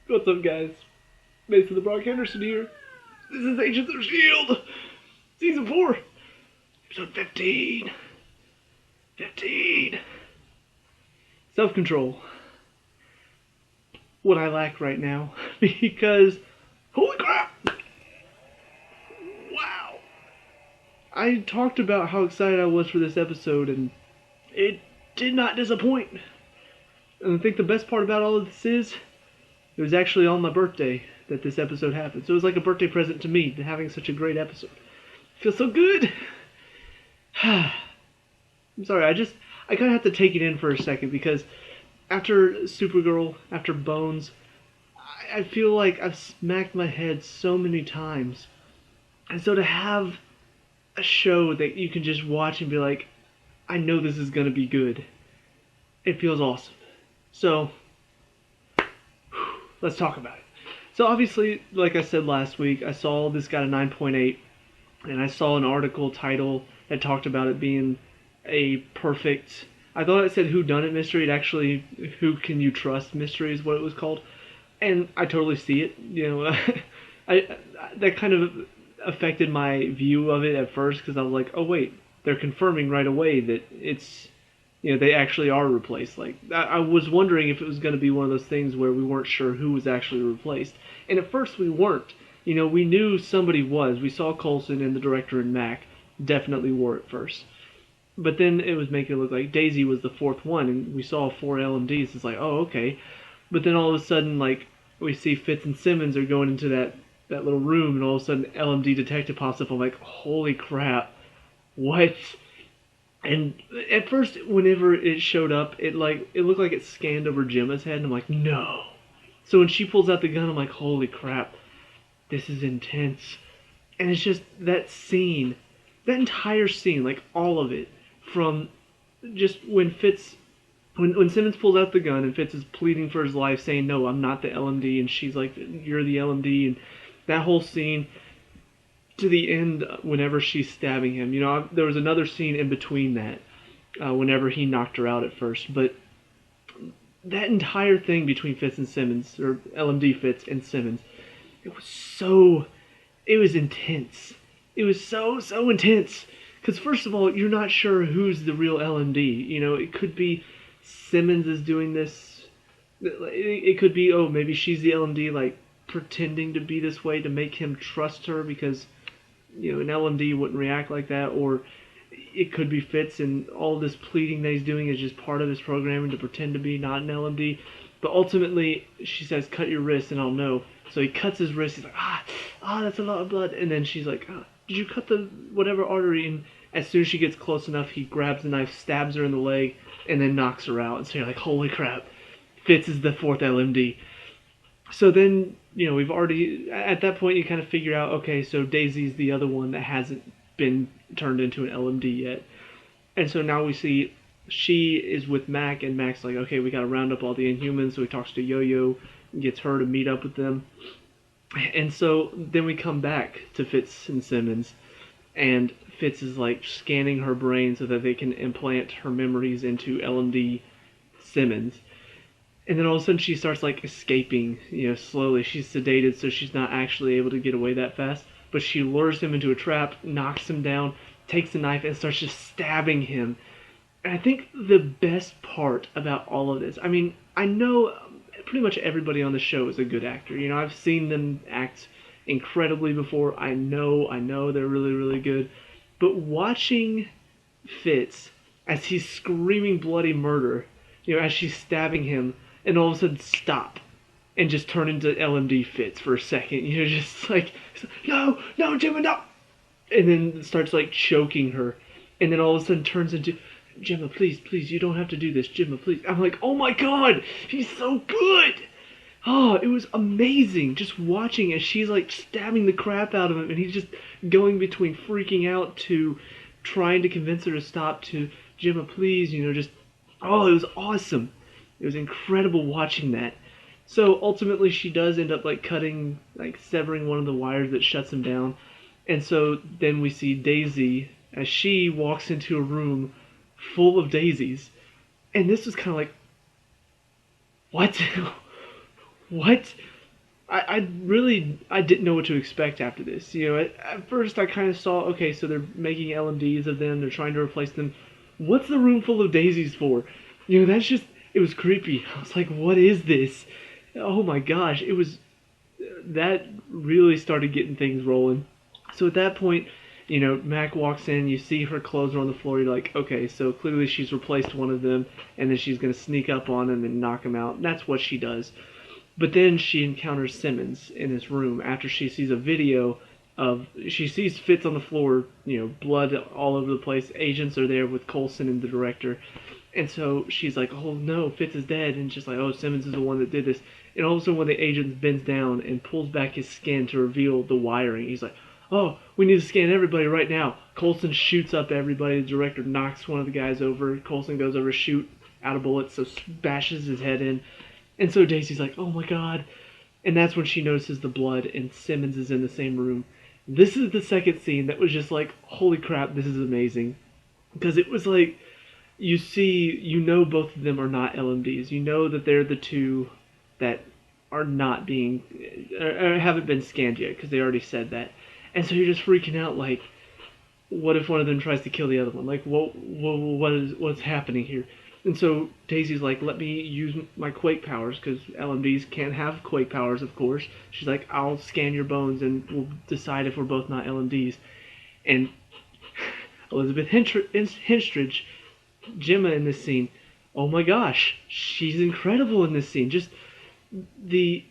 What's up, guys? Mason the Brock Henderson here. This is Agents of S.H.I.E.L.D. Season 4, Episode 15. 15. Self-control. What I lack right now, because, holy crap! Wow! I talked about how excited I was for this episode, and it did not disappoint. And I think the best part about all of this is, it was actually on my birthday that this episode happened. So it was like a birthday present to me, having such a great episode. It feels so good. I'm sorry, I kind of have to take it in for a second, because after Supergirl, after Bones, I feel like I've smacked my head so many times. And so to have a show that you can just watch and be like, I know this is going to be good, it feels awesome. So, let's talk about it. So obviously, like I said last week, I saw this got a 9.8, and I saw an article title that talked about it being a perfect, I thought it said Who Done It mystery. It actually, Who Can You Trust mystery is what it was called. And I totally see it. You know, that kind of affected my view of it at first, because I was like, oh wait, they're confirming right away that it's, you know, they actually are replaced. Like, I was wondering if it was going to be one of those things where we weren't sure who was actually replaced. And at first we weren't. You know, we knew somebody was. We saw Coulson and the director and Mac definitely were at first. But then it was making it look like Daisy was the fourth one, and we saw 4 LMDs. It's like, oh, okay. But then all of a sudden, like, we see Fitz and Simmons are going into that little room, and all of a sudden LMD Detective pops up. I'm like, holy crap. What? And at first, whenever it showed up, it looked like it scanned over Gemma's head, and I'm like, no. So when she pulls out the gun, I'm like, holy crap, this is intense. And it's just that scene, that entire scene, like all of it, from just when Simmons pulls out the gun and Fitz is pleading for his life, saying, no, I'm not the LMD, and she's like, you're the LMD, and that whole scene, to the end whenever she's stabbing him. You know, there was another scene in between that, whenever he knocked her out at first, but that entire thing between Fitz and Simmons, or LMD Fitz and Simmons, it was intense. It was so intense. Because first of all, you're not sure who's the real LMD. You know, it could be Simmons is doing this. It could be, oh, maybe she's the LMD, like, pretending to be this way to make him trust her, because, you know, an LMD wouldn't react like that. Or it could be Fitz, and all this pleading that he's doing is just part of his programming to pretend to be not an LMD. But ultimately, she says, cut your wrist and I'll know. So he cuts his wrist. He's like, that's a lot of blood. And then she's like, did you cut the whatever artery? And as soon as she gets close enough, he grabs the knife, stabs her in the leg, and then knocks her out. And so you're like, holy crap, Fitz is the 4th LMD. So then, you know, we've already, at that point, you kind of figure out, okay, so Daisy's the other one that hasn't been turned into an LMD yet. And so now we see she is with Mac, and Mac's like, okay, we got to round up all the Inhumans. So he talks to Yo-Yo and gets her to meet up with them. And so then we come back to Fitz and Simmons, and Fitz is like scanning her brain so that they can implant her memories into LMD Simmons. And then all of a sudden she starts like escaping, you know, slowly. She's sedated, so she's not actually able to get away that fast. But she lures him into a trap, knocks him down, takes a knife, and starts just stabbing him. And I think the best part about all of this, I mean, I know pretty much everybody on the show is a good actor. You know, I've seen them act incredibly before. I know they're really, really good. But watching Fitz as he's screaming bloody murder, you know, as she's stabbing him, and all of a sudden stop and just turn into LMD Fitz for a second. You know, just like, no, Gemma, no! And then starts like choking her. And then all of a sudden turns into, Gemma, please, you don't have to do this. Gemma, please. I'm like, oh my god, he's so good! Oh, it was amazing just watching as she's like stabbing the crap out of him, and he's just going between freaking out to trying to convince her to stop to, Gemma, please, you know, just, oh, it was awesome. It was incredible watching that. So ultimately she does end up like severing one of the wires that shuts him down. And so then we see Daisy as she walks into a room full of daisies. And this was kind of like, what? What? I didn't know what to expect after this. You know, at first I kind of saw, okay, so they're making LMDs of them, they're trying to replace them. What's the room full of daisies for? You know, that's just, it was creepy. I was like, what is this? Oh my gosh, it was, that really started getting things rolling. So at that point, you know, Mac walks in, you see her clothes are on the floor, you're like, okay, so clearly she's replaced one of them, and then she's going to sneak up on him and knock him out. And that's what she does. But then she encounters Simmons in his room after she sees a video of, she sees Fitz on the floor, you know, blood all over the place. Agents are there with Coulson and the director. And so she's like, oh no, Fitz is dead. And just like, oh, Simmons is the one that did this. And all of a sudden, when the agent bends down and pulls back his skin to reveal the wiring, he's like, oh, we need to scan everybody right now. Coulson shoots up everybody. The director knocks one of the guys over. Coulson goes over to shoot out of bullets, so bashes his head in. And so Daisy's like, oh my god. And that's when she notices the blood, and Simmons is in the same room. This is the second scene that was just like, holy crap, this is amazing. Because it was like, you know both of them are not LMDs. You know that they're the two that are not being, or haven't been scanned yet, because they already said that. And so you're just freaking out, like, what if one of them tries to kill the other one? Like, what's happening here? And so Daisy's like, let me use my quake powers, because LMDs can't have quake powers, of course. She's like, I'll scan your bones and we'll decide if we're both not LMDs. And Elizabeth Henstridge, Gemma in this scene, oh my gosh, she's incredible in this scene. Just the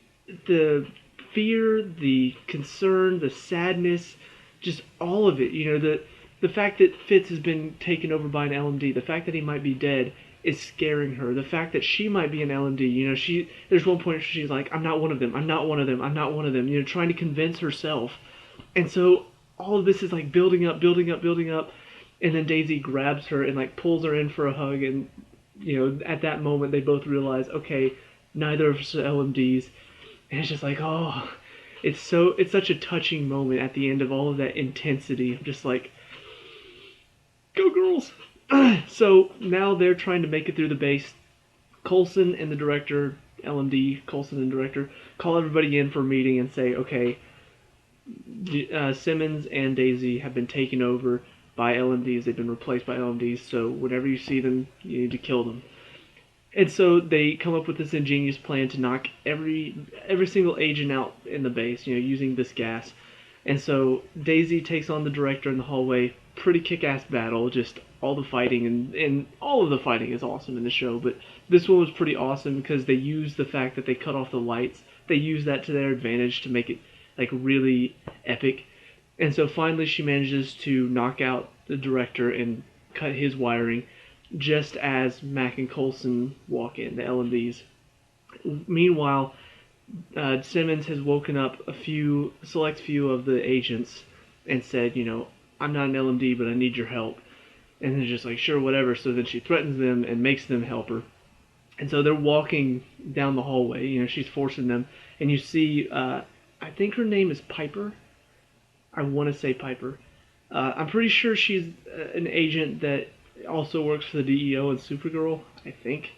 fear, the concern, the sadness, just all of it. You know, the fact that Fitz has been taken over by an LMD, the fact that he might be dead is scaring her. The fact that she might be an LMD, you know, there's one point where she's like, I'm not one of them, I'm not one of them, I'm not one of them, you know, trying to convince herself. And so all of this is like building up, and then Daisy grabs her and like pulls her in for a hug, and you know, at that moment they both realize, okay, neither of us are LMDs. And it's just like, oh, it's such a touching moment at the end of all of that intensity. I'm just like, go girls. So now they're trying to make it through the base. Coulson and the director, LMD, Coulson and director, call everybody in for a meeting and say, okay, Simmons and Daisy have been taken over by LMDs. They've been replaced by LMDs, so whenever you see them, you need to kill them. And so they come up with this ingenious plan to knock every single agent out in the base, you know, using this gas. And so Daisy takes on the director in the hallway. Pretty kick-ass battle, just all the fighting, and all of the fighting is awesome in the show, but this one was pretty awesome because they used the fact that they cut off the lights. They used that to their advantage to make it like really epic. And so finally she manages to knock out the director and cut his wiring just as Mac and Coulson walk in, the LMDs. Meanwhile, Simmons has woken up a select few of the agents and said, you know, I'm not an LMD, but I need your help. And they're just like, sure, whatever. So then she threatens them and makes them help her. And so they're walking down the hallway. You know, she's forcing them. And you see, I think her name is Piper. I want to say Piper. I'm pretty sure she's an agent that also works for the DEO and Supergirl, I think.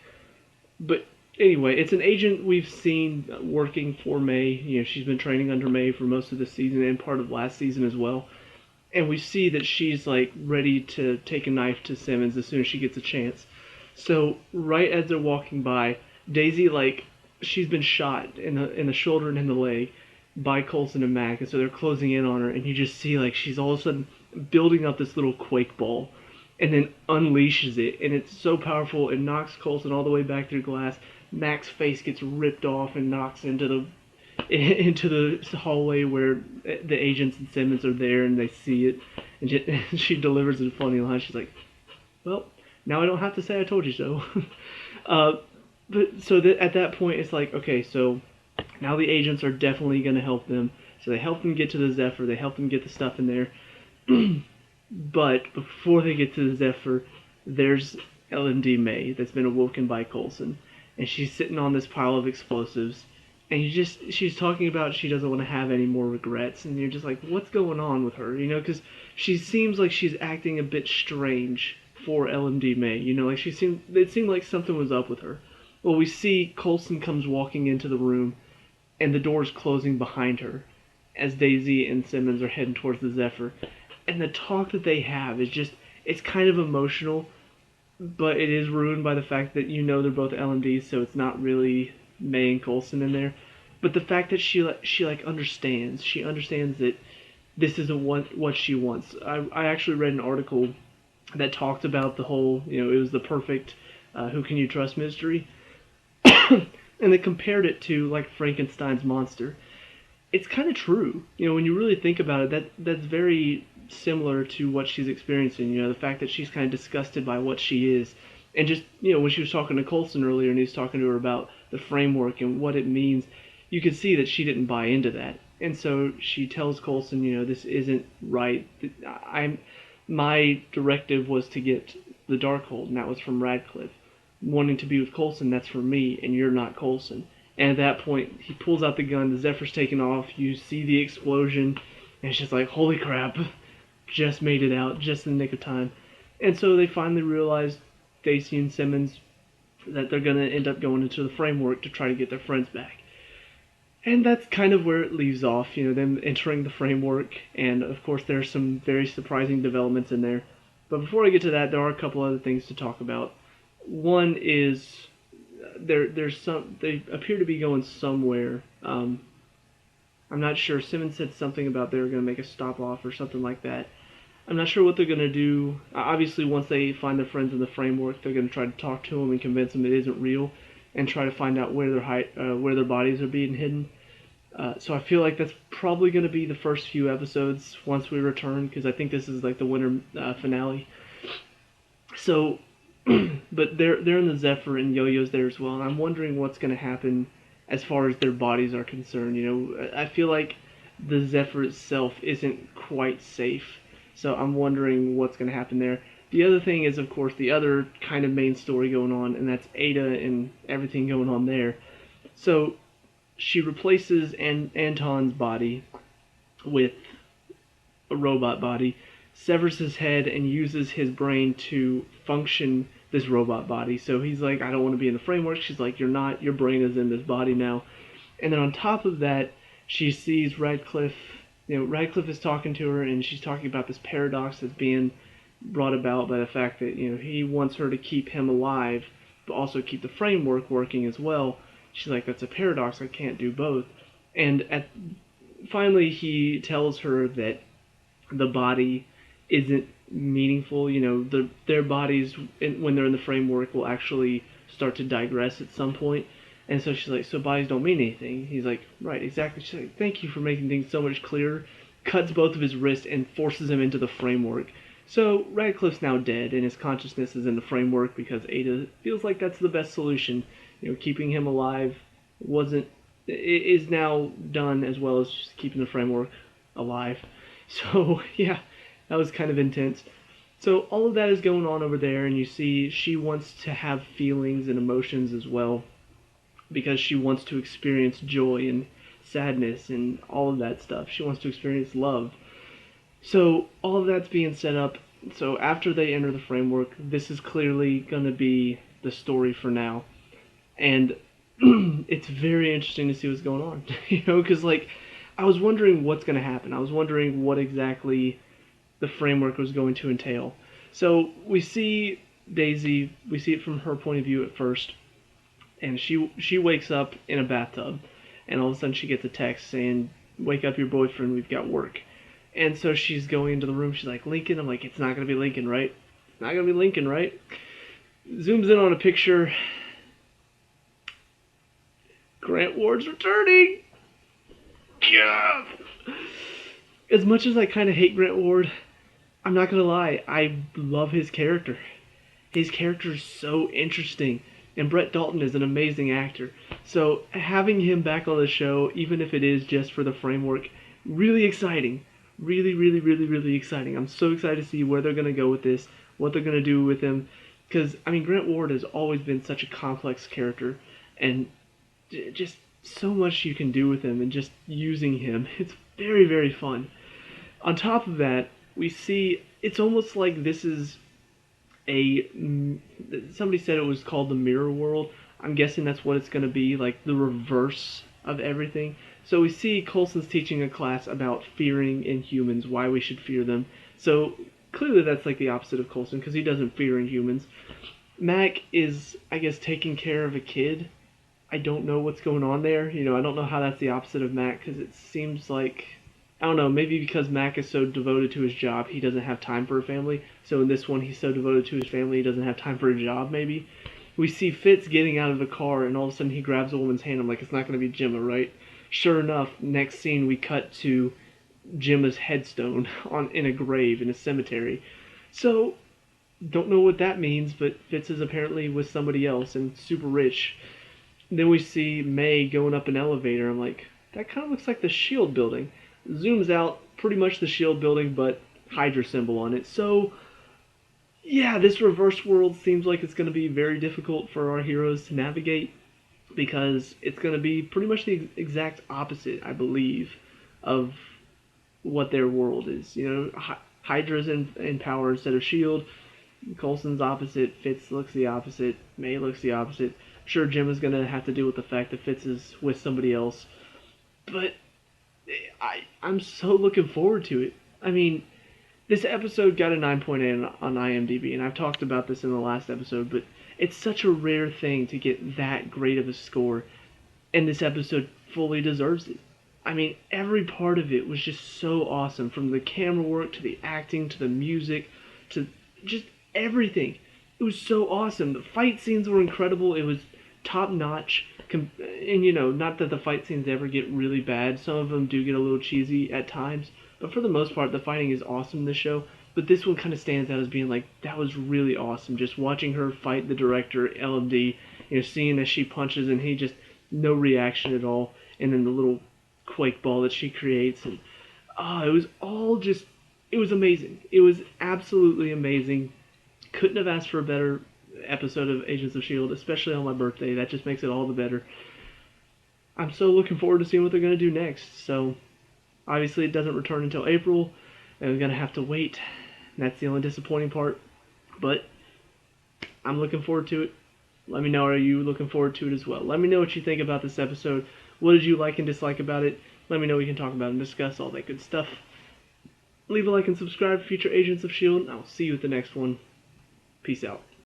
But anyway, it's an agent we've seen working for May. You know, she's been training under May for most of the season and part of last season as well. And we see that she's like ready to take a knife to Simmons as soon as she gets a chance. So right as they're walking by, Daisy, like, she's been shot in the shoulder and in the leg by Coulson and Mac, and so they're closing in on her, and you just see like she's all of a sudden building up this little quake ball, and then unleashes it, and it's so powerful it knocks Coulson all the way back through glass. Mac's face gets ripped off and knocks into the hallway where the agents and Simmons are there, and they see it, and she delivers a funny line. She's like, well, now I don't have to say I told you so. But so at that point it's like, okay, so now the agents are definitely going to help them. So they help them get to the Zephyr, they help them get the stuff in there. But before they get to the Zephyr, there's LMD May that's been awoken by Coulson, and she's sitting on this pile of explosives. And she's talking about she doesn't want to have any more regrets, and you're just like, what's going on with her? You know, because she seems like she's acting a bit strange for LMD May. You know, like it seemed like something was up with her. Well, we see Coulson comes walking into the room, and the door's closing behind her as Daisy and Simmons are heading towards the Zephyr. And the talk that they have is just, it's kind of emotional, but it is ruined by the fact that they're both LMDs, so it's not really May and Coulson in there. But the fact that she understands, she understands that this isn't what she wants. I actually read an article that talked about the whole, it was the perfect who can you trust mystery, and they compared it to like Frankenstein's monster. It's kind of true, when you really think about it. That's very similar to what she's experiencing. The fact that she's kind of disgusted by what she is, and just when she was talking to Coulson earlier, and he was talking to her about the framework and what it means, you could see that she didn't buy into that, and so she tells Coulson, this isn't right. My directive was to get the Darkhold, and that was from Radcliffe. Wanting to be with Coulson, that's for me, and you're not Coulson. And at that point, he pulls out the gun, the Zephyr's taken off, you see the explosion, and it's just like, holy crap, just made it out, just in the nick of time. And so they finally realize, Daisy and Simmons, that they're going to end up going into the framework to try to get their friends back. And that's kind of where it leaves off, them entering the framework, and of course there's some very surprising developments in there. But before I get to that, there are a couple other things to talk about. One is, they appear to be going somewhere. I'm not sure. Simmons said something about they were going to make a stop off or something like that. I'm not sure what they're going to do. Obviously, once they find their friends in the framework, they're going to try to talk to them and convince them it isn't real, and try to find out where their bodies are being hidden. So I feel like that's probably going to be the first few episodes once we return, because I think this is like the winter finale. So, but they're in the Zephyr, and Yo-Yo's there as well, and I'm wondering what's going to happen as far as their bodies are concerned. I feel like the Zephyr itself isn't quite safe, so I'm wondering what's going to happen there. The other thing is, of course, the other kind of main story going on, and that's Ada and everything going on there. So she replaces Anton's body with a robot body, severs his head, and uses his brain to function this robot body. So he's like, I don't want to be in the framework. She's like, you're not. Your brain is in this body now. And then on top of that, she sees Radcliffe. Radcliffe is talking to her, and she's talking about this paradox that's being brought about by the fact that he wants her to keep him alive, but also keep the framework working as well. She's like, that's a paradox. I can't do both. And finally, he tells her that the body isn't meaningful. Their bodies, when they're in the framework, will actually start to digress at some point. And so she's like, so bodies don't mean anything. He's like, right, exactly. She's like, thank you for making things so much clearer. Cuts both of his wrists and forces him into the framework. So Radcliffe's now dead, and his consciousness is in the framework because Ada feels like that's the best solution. Keeping him alive is now done, as well as just keeping the framework alive. So yeah, that was kind of intense. So all of that is going on over there, and you see she wants to have feelings and emotions as well, because she wants to experience joy and sadness and all of that stuff. She wants to experience love. So all of that's being set up. So after they enter the framework, this is clearly going to be the story for now. And it's very interesting to see what's going on. Because I was wondering what's going to happen. I was wondering what exactly the framework was going to entail. So we see Daisy, we see it from her point of view at first, and she wakes up in a bathtub, and all of a sudden she gets a text saying, wake up your boyfriend, we've got work. And so she's going into the room, she's like, Lincoln? I'm like, it's not going to be Lincoln, right? It's not going to be Lincoln, right? Zooms in on a picture. Grant Ward's returning! Yeah! As much as I kind of hate Grant Ward, I'm not going to lie, I love his character. His character is so interesting, and Brett Dalton is an amazing actor. So having him back on the show, even if it is just for the framework, really exciting. Really, really, really, really exciting. I'm so excited to see where they're going to go with this, what they're going to do with him. Because, Grant Ward has always been such a complex character, and just so much you can do with him, and just using him. It's very, very fun. On top of that, we see, it's almost like this is somebody said it was called the mirror world. I'm guessing that's what it's going to be, like the reverse of everything. So we see Coulson's teaching a class about fearing Inhumans, why we should fear them. So clearly that's like the opposite of Coulson because he doesn't fear Inhumans. Mac is, I guess, taking care of a kid. I don't know what's going on there. I don't know how that's the opposite of Mac because it seems like, I don't know, maybe because Mac is so devoted to his job, he doesn't have time for a family. So in this one, he's so devoted to his family, he doesn't have time for a job, maybe. We see Fitz getting out of the car, and all of a sudden he grabs a woman's hand. I'm like, it's not going to be Gemma, right? Sure enough, next scene we cut to Gemma's headstone in a grave in a cemetery. So, don't know what that means, but Fitz is apparently with somebody else and super rich. Then we see May going up an elevator. I'm like, that kind of looks like the S.H.I.E.L.D. building. Zooms out, pretty much the S.H.I.E.L.D. building, but Hydra symbol on it. So, yeah, this reverse world seems like it's going to be very difficult for our heroes to navigate because it's going to be pretty much the exact opposite, I believe, of what their world is. Hydra's in power instead of S.H.I.E.L.D. Coulson's opposite. Fitz looks the opposite. May looks the opposite. Sure, Jim is going to have to deal with the fact that Fitz is with somebody else. But I'm so looking forward to it. I mean, this episode got a 9.8 on IMDb, and I've talked about this in the last episode, but it's such a rare thing to get that great of a score, and this episode fully deserves it. I mean, every part of it was just so awesome, from the camera work to the acting to the music to just everything. It was so awesome. The fight scenes were incredible. It was top notch. And not that the fight scenes ever get really bad. Some of them do get a little cheesy at times. But for the most part, the fighting is awesome in this show. But this one kind of stands out as being like, that was really awesome. Just watching her fight the director, LMD, seeing as she punches and he just, no reaction at all. And then the little quake ball that she creates. And it was all just, it was amazing. It was absolutely amazing. Couldn't have asked for a better episode of Agents of S.H.I.E.L.D., especially on my birthday. That just makes it all the better. I'm so looking forward to seeing what they're going to do next. So, obviously it doesn't return until April, and we're going to have to wait. And that's the only disappointing part. But I'm looking forward to it. Let me know, are you looking forward to it as well? Let me know what you think about this episode. What did you like and dislike about it? Let me know, we can talk about it and discuss all that good stuff. Leave a like and subscribe for future Agents of S.H.I.E.L.D., and I'll see you at the next one. Peace out.